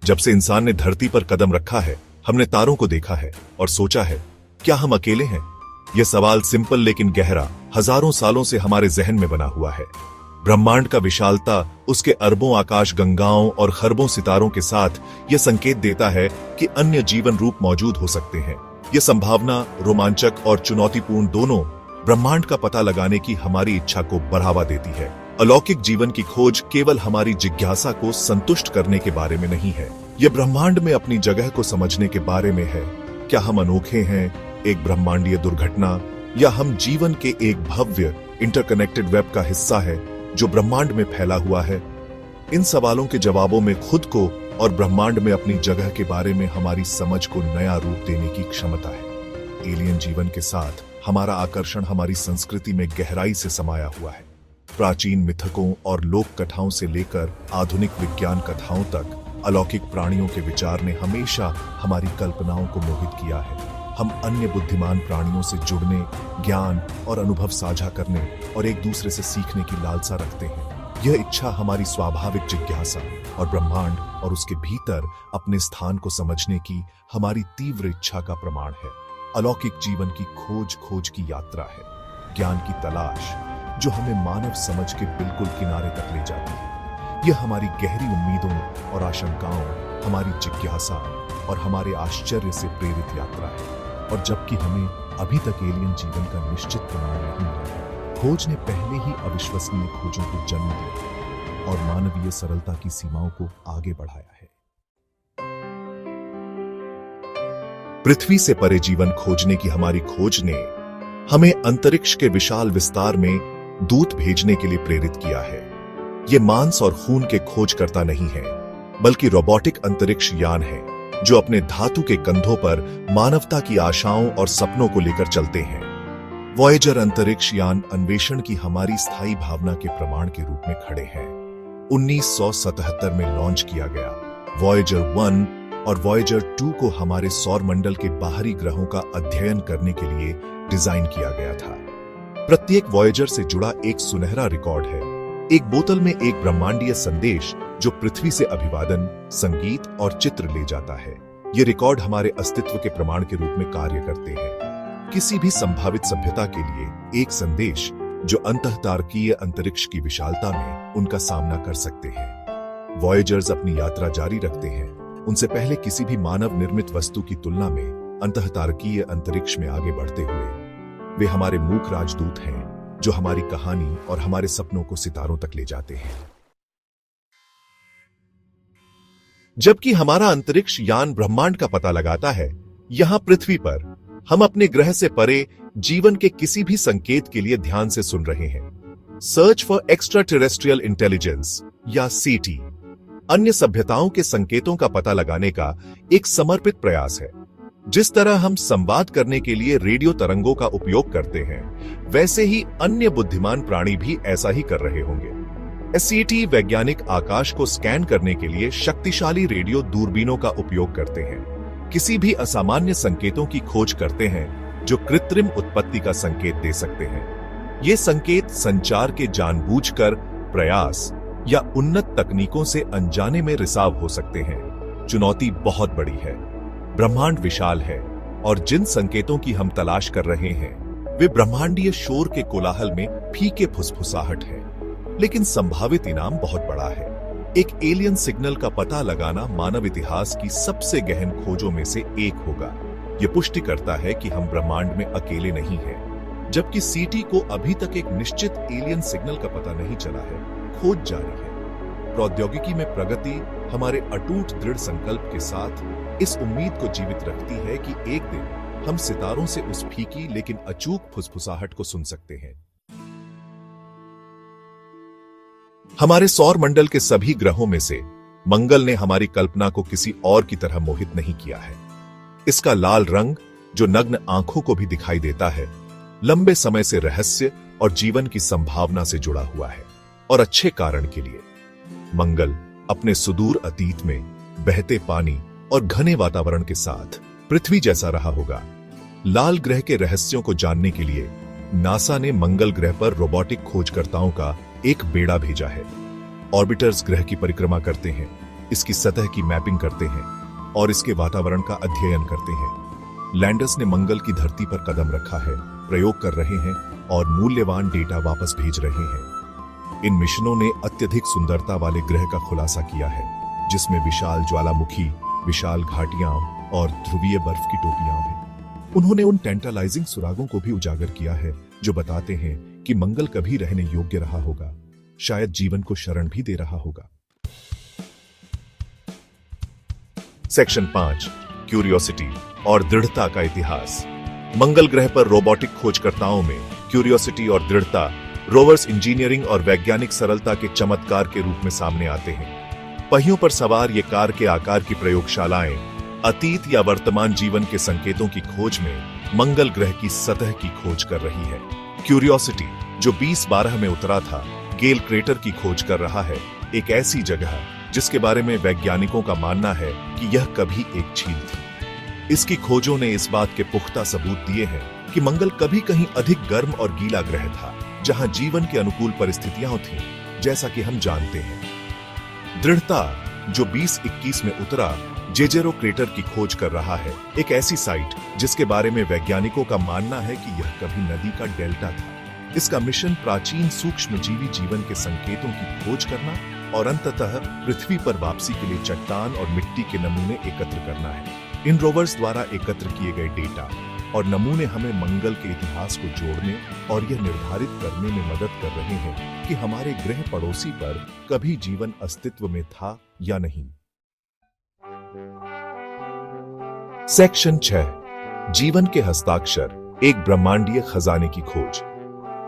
जब से इंसान ने धरती पर कदम रखा है, हमने तारों को देखा है और सोचा है, क्या हम अकेले हैं? यह सवाल सिंपल लेकिन गहरा हजारों सालों से हमारे जहन में बना हुआ है। ब्रह्मांड का विशालता, उसके अरबों आकाश गंगाओं और खरबों सितारों के साथ यह संकेत देता है कि अन्य जीवन रूप मौजूद हो सकते हैं। यह संभावना, रोमांचक और चुनौतीपूर्ण दोनों, ब्रह्मांड का पता लगाने की हमारी इच्छा को बढ़ावा देती है। अलौकिक जीवन की खोज केवल हमारी जिज्ञासा को संतुष्ट करने के बारे में नहीं है, यह ब्रह्मांड में अपनी जगह को समझने के बारे में है। क्या हम अनोखे हैं, एक ब्रह्मांडीय दुर्घटना, या हम जीवन के एक भव्य इंटरकनेक्टेड वेब का हिस्सा है जो ब्रह्मांड में फैला हुआ है? इन सवालों के जवाबों में खुद को और ब्रह्मांड में अपनी जगह के बारे में हमारी समझ को नया रूप देने की क्षमता है। एलियन जीवन के साथ हमारा आकर्षण हमारी संस्कृति में गहराई से समाया हुआ है। प्राचीन मिथकों और लोक कथाओं से लेकर आधुनिक विज्ञान कथाओं तक अलौकिक प्राणियों के विचार ने हमेशा हमारी कल्पनाओं को मोहित किया है। हम अन्य बुद्धिमान प्राणियों से जुड़ने, ज्ञान और अनुभव साझा करने और एक दूसरे से सीखने की लालसा रखते हैं। यह इच्छा हमारी स्वाभाविक जिज्ञासा और ब्रह्मांड और उसके भीतर अपने स्थान को समझने की हमारी तीव्र इच्छा का प्रमाण है। अलौकिक जीवन की खोज की यात्रा है, ज्ञान की तलाश जो हमें मानव समझ के बिल्कुल किनारे तक ले जाती है। यह हमारी गहरी उम्मीदों और आशंकाओं, हमारी जिज्ञासा और हमारे आश्चर्य से प्रेरित यात्रा है। और जबकि हमें अभी तक एलियन जीवन का निश्चित प्रमाण नहीं मिला, खोज ने पहले ही अविश्वसनीय खोजों को जन्म दिया और मानवीय सरलता की सीमाओं को आगे बढ़ाया है। पृथ्वी से परे जीवन खोजने की हमारी खोज ने हमें अंतरिक्ष के विशाल विस्तार में दूत भेजने के लिए प्रेरित किया है। ये मांस और खून के खोजकर्ता नहीं है, बल्कि रोबोटिक अंतरिक्ष यान है जो अपने धातु के कंधों पर मानवता की आशाओं और सपनों को लेकर चलते हैं। वॉयेजर अंतरिक्ष यान अन्वेषण की हमारी स्थायी भावना के प्रमाण के रूप में खड़े हैं। 1977 में लॉन्च किया गया वॉयेजर 1 और वॉयेजर 2 को हमारे सौर मंडल के बाहरी ग्रहों का अध्ययन करने के लिए डिजाइन किया गया था। प्रत्येक वॉयेजर से जुड़ा एक सुनहरा रिकॉर्ड है, एक बोतल में एक ब्रह्मांडीय संदेश जो पृथ्वी से अभिवादन, संगीत और चित्र ले जाता है। ये रिकॉर्ड हमारे अस्तित्व के प्रमाण के रूप में कार्य करते हैं। किसी भी संभावित सभ्यता के लिए एक संदेश जो अंतःतारकीय अंतरिक्ष की विशालता में उनका सामना कर सकते हैं। वॉयेजर्स अपनी यात्रा जारी रखते हैं, उनसे पहले किसी भी मानव निर्मित वस्तु की तुलना में अंतःतारकीय अंतरिक्ष में आगे बढ़ते हुए। वे हमारे मूक राजदूत हैं जो हमारी कहानी और हमारे सपनों को सितारों तक ले जाते हैं। जबकि हमारा अंतरिक्ष यान ब्रह्मांड का पता लगाता है, यहां पृथ्वी पर हम अपने ग्रह से परे जीवन के किसी भी संकेत के लिए ध्यान से सुन रहे हैं। Search for extra terrestrial intelligence या सीटी अन्य सभ्यताओं के संकेतों का पता लगाने का एक समर्पित प्रयास है। जिस तरह हम संवाद करने के लिए रेडियो तरंगों का उपयोग करते हैं, वैसे ही अन्य बुद्धिमान प्राणी भी ऐसा ही कर रहे होंगे। एससीटी वैज्ञानिक आकाश को स्कैन करने के लिए शक्तिशाली रेडियो दूरबीनों का उपयोग करते हैं, किसी भी असामान्य संकेतों की खोज करते हैं जो कृत्रिम उत्पत्ति का संकेत दे सकते हैं। ये संकेत संचार के जानबूझकर प्रयास या उन्नत तकनीकों से अनजाने में रिसाव हो सकते हैं। चुनौती बहुत बड़ी है। ब्रह्मांड विशाल है और जिन संकेतों की हम तलाश कर रहे हैं वे ब्रह्मांडीय शोर के कोलाहल में फीके फुसफुसाहट है, लेकिन संभावित इनाम बहुत बड़ा है। एक एलियन सिग्नल का पता लगाना मानव इतिहास की सबसे गहन खोजों में से एक होगा। यह पुष्टि करता है कि हम ब्रह्मांड में अकेले नहीं हैं। जबकि सीटी को अभी तक एक निश्चित एलियन सिग्नल का पता नहीं चला है, खोज जारी है। प्रौद्योगिकी में प्रगति हमारे अटूट दृढ़ संकल्प के साथ इस उम्मीद को जीवित रखती है कि एक दिन हम सितारों से उस फीकी लेकिन अचूक फुसफुसाहट को सुन सकते हैं। हमारे सौर मंडल के सभी ग्रहों में से मंगल ने हमारी कल्पना को किसी और की तरह मोहित नहीं किया है। इसका लाल रंग जो नग्न आंखों को भी दिखाई देता है, लंबे समय से रहस्य और जीवन की संभावना से जुड़ा हुआ है, और अच्छे कारण के लिए। मंगल अपने सुदूर अतीत में बहते पानी और घने वातावरण के साथ पृथ्वी जैसा रहा होगा। लाल ग्रह के रहस्यों को जानने के लिए नासा ने मंगल ग्रह पर रोबोटिक खोजकर्ताओं का एक बेड़ा भेजा है। ऑर्बिटर्स ग्रह की परिक्रमा करते हैं, इसकी सतह की मैपिंग करते हैं और इसके वातावरण का अध्ययन करते हैं। लैंडर्स ने मंगल की धरती पर कदम रखा है, प्रयोग कर रहे हैं और मूल्यवान डेटा वापस भेज रहे हैं। इन मिशनों ने अत्यधिक सुंदरता वाले ग्रह का खुलासा किया है, जिसमें विशाल ज्वालामुखी, विशाल घाटियां और ध्रुवीय बर्फ की टोपियां हैं। उन्होंने उन टेंटलाइजिंग सुरागों को भी उजागर किया है जो बताते हैं कि मंगल कभी रहने योग्य रहा होगा, शायद जीवन को शरण भी दे रहा होगा। सेक्शन 5, क्यूरियोसिटी और दृढ़ता का इतिहास। मंगल ग्रह पर रोबोटिक खोजकर्ताओं में क्यूरियोसिटी और दृढ़ता रोवर्स इंजीनियरिंग और वैज्ञानिक सरलता के चमत्कार के रूप में सामने आते हैं। पहियों पर सवार ये कार के आकार की प्रयोगशालाएं अतीत या वर्तमान जीवन के संकेतों की खोज में मंगल ग्रह की सतह की खोज कर रही है। क्यूरियोसिटी, जो 2012 में उतरा था, गेल क्रेटर की खोज कर रहा है, एक ऐसी जगह जिसके बारे में वैज्ञानिकों का मानना है कि यह कभी एक झील थी। इसकी खोजों ने इस बात के पुख्ता सबूत दिए हैं कि मंगल कभी कहीं अधिक गर्म और गीला ग्रह था, जहां जीवन के अनुकूल परिस्थितियां थीं, जैसा कि हम जानते हैं। दृढ़ता, जो 2021 में उतरा, जेजेरो क्रेटर की खोज कर रहा है, एक ऐसी साइट जिसके बारे में वैज्ञानिकों का मानना है कि यह कभी नदी का डेल्टा था। इसका मिशन प्राचीन सूक्ष्मजीवी जीवन के संकेतों की खोज करना और अंततः पृथ्वी पर वापसी के लिए चट्टान और मिट्टी के नमूने एकत्र करना है। इन रोवर्स द्वारा एकत्र किए गए डेटा और नमूने हमें मंगल के इतिहास को जोड़ने और यह निर्धारित करने में मदद कर रहे हैं कि हमारे ग्रह पड़ोसी पर कभी जीवन अस्तित्व में था या नहीं। सेक्शन 6, जीवन के हस्ताक्षर, एक ब्रह्मांडीय खजाने की खोज।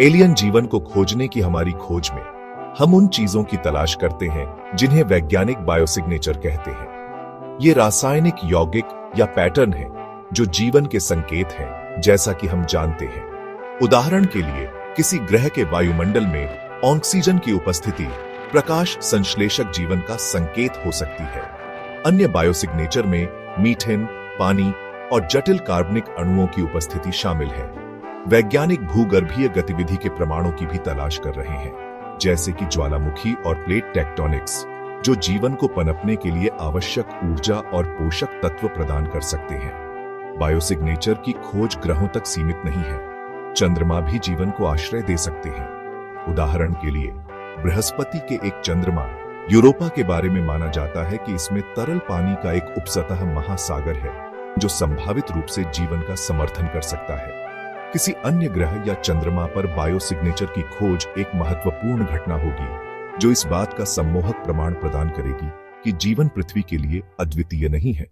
एलियन जीवन को खोजने की हमारी खोज में हम उन चीजों की तलाश करते हैं जिन्हें वैज्ञानिक बायोसिग्नेचर कहते हैं। ये रासायनिक यौगिक या पैटर्न हैं जो जीवन के संकेत हैं, जैसा कि हम जानते हैं। उदाहरण के लिए, किसी ग्रह के वायुमंडल में ऑक्सीजन की उपस्थिति प्रकाश संश्लेषक जीवन का संकेत हो सकती है। अन्य बायोसिग्नेचर में मीथेन, पानी और जटिल कार्बनिक अणुओं की उपस्थिति शामिल है। वैज्ञानिक भूगर्भीय गतिविधि के प्रमाणों की भी तलाश कर रहे हैं, जैसे कि ज्वालामुखी और प्लेट टेक्टोनिक्स, जो जीवन को पनपने के लिए आवश्यक ऊर्जा और पोषक तत्व प्रदान कर सकते हैं। बायोसिग्नेचर की खोज ग्रहों तक सीमित नहीं है, चंद्रमा भी जीवन को आश्रय दे सकते हैं। उदाहरण के लिए, बृहस्पति के एक चंद्रमा यूरोपा के बारे में माना जाता है कि इसमें तरल पानी का एक उपसतह महासागर है, जो संभावित रूप से जीवन का समर्थन कर सकता है। किसी अन्य ग्रह या चंद्रमा पर बायोसिग्नेचर की खोज एक महत्वपूर्ण घटना होगी, जो इस बात का सम्मोहक प्रमाण प्रदान करेगी कि जीवन पृथ्वी के लिए अद्वितीय नहीं है।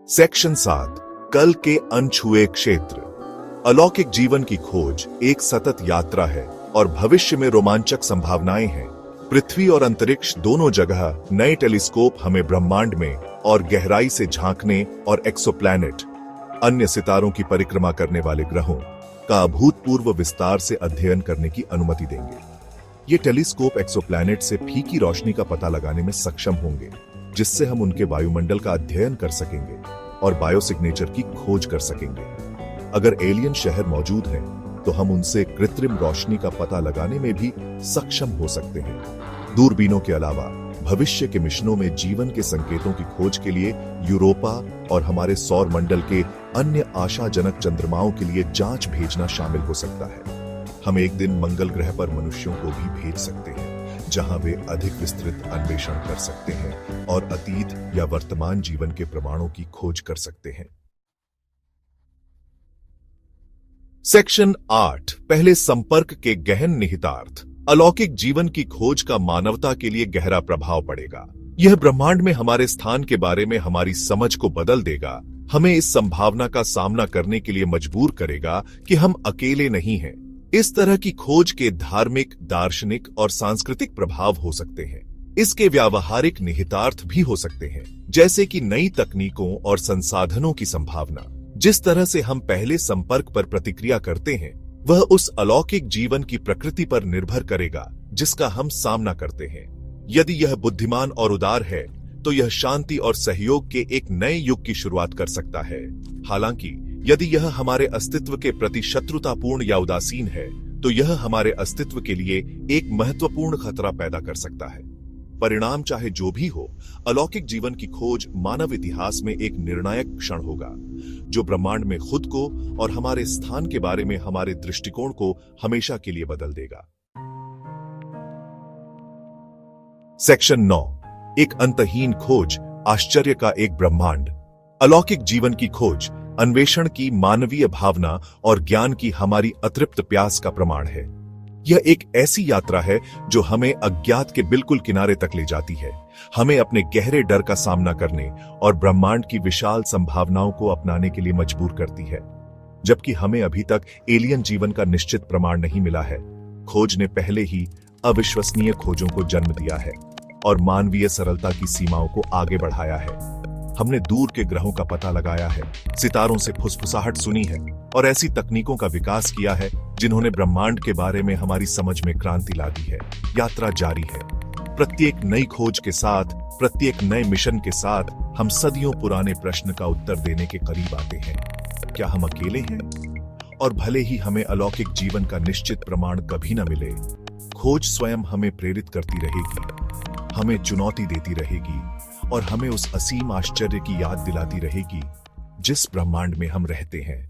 सेक्शन 7, कल के अनछुए क्षेत्र। अलौकिक जीवन की खोज एक सतत यात्रा है और भविष्य में रोमांचक संभावनाएं हैं। पृथ्वी और अंतरिक्ष दोनों जगह नए टेलीस्कोप हमें ब्रह्मांड में और गहराई से झांकने और एक्सोप्लैनेट, अन्य सितारों की परिक्रमा करने वाले ग्रहों का अभूतपूर्व विस्तार से अध्ययन करने की अनुमति देंगे। ये टेलीस्कोप एक्सोप्लैनेट से फीकी रोशनी का पता लगाने में सक्षम होंगे, जिससे हम उनके वायुमंडल का अध्ययन कर सकेंगे और बायोसिग्नेचर की खोज कर सकेंगे। अगर एलियन शहर मौजूद हैं, तो हम उनसे कृत्रिम रोशनी का पता लगाने में भी सक्षम हो सकते हैं। दूरबीनों के अलावा भविष्य के मिशनों में जीवन के संकेतों की खोज के लिए यूरोपा और हमारे सौर मंडल के अन्य आशाजनक चंद्रमाओं के लिए जांच भेजना शामिल हो सकता है। हम एक दिन मंगल ग्रह पर मनुष्यों को भी भेज सकते हैं, जहां वे अधिक विस्तृत अन्वेषण कर सकते हैं और अतीत या वर्तमान जीवन के प्रमाणों की खोज कर सकते हैं। सेक्शन 8, पहले संपर्क के गहन निहितार्थ। अलौकिक जीवन की खोज का मानवता के लिए गहरा प्रभाव पड़ेगा। यह ब्रह्मांड में हमारे स्थान के बारे में हमारी समझ को बदल देगा, हमें इस संभावना का सामना करने के लिए मजबूर करेगा कि हम अकेले नहीं हैं। इस तरह की खोज के धार्मिक, दार्शनिक और सांस्कृतिक प्रभाव हो सकते हैं। इसके व्यावहारिक निहितार्थ भी हो सकते हैं, जैसे कि नई तकनीकों और संसाधनों की संभावना। जिस तरह से हम पहले संपर्क पर प्रतिक्रिया करते हैं, वह उस अलौकिक जीवन की प्रकृति पर निर्भर करेगा जिसका हम सामना करते हैं। यदि यह बुद्धिमान और उदार है, तो यह शांति और सहयोग के एक नए युग की शुरुआत कर सकता है। हालांकि यदि यह हमारे अस्तित्व के प्रति शत्रुतापूर्ण या उदासीन है, तो यह हमारे अस्तित्व के लिए एक महत्वपूर्ण खतरा पैदा कर सकता है। परिणाम चाहे जो भी हो, अलौकिक जीवन की खोज मानव इतिहास में एक निर्णायक क्षण होगा, जो ब्रह्मांड में खुद को और हमारे स्थान के बारे में हमारे दृष्टिकोण को हमेशा के लिए बदल देगा। सेक्शन 9, एक अंतहीन खोज, आश्चर्य का एक ब्रह्मांड। अलौकिक जीवन की खोज अन्वेषण की मानवीय भावना और ज्ञान की हमारी अतृप्त प्यास का प्रमाण है। यह एक ऐसी यात्रा है जो हमें अज्ञात के बिल्कुल किनारे तक ले जाती है, हमें अपने गहरे डर का सामना करने और ब्रह्मांड की विशाल संभावनाओं को अपनाने के लिए मजबूर करती है। जबकि हमें अभी तक एलियन जीवन का निश्चित प्रमाण नहीं मिला है, खोज ने पहले ही अविश्वसनीय खोजों को जन्म दिया है और मानवीय सरलता की सीमाओं को आगे बढ़ाया है। हमने दूर के ग्रहों का पता लगाया है, सितारों से फुसफुसाहट सुनी है और ऐसी तकनीकों का विकास किया है जिन्होंने ब्रह्मांड के बारे में हमारी समझ में क्रांति ला दी है। यात्रा जारी है। प्रत्येक नई खोज के साथ, प्रत्येक नए मिशन के साथ हम सदियों पुराने प्रश्न का उत्तर देने के करीब आते हैं। क्या हम अकेले हैं? और भले ही हमें अलौकिक जीवन का निश्चित प्रमाण कभी न मिले, खोज स्वयं हमें प्रेरित करती रहेगी, हमें चुनौती देती रहेगी और हमें उस असीम आश्चर्य की याद दिलाती रहेगी जिस ब्रह्मांड में हम रहते हैं।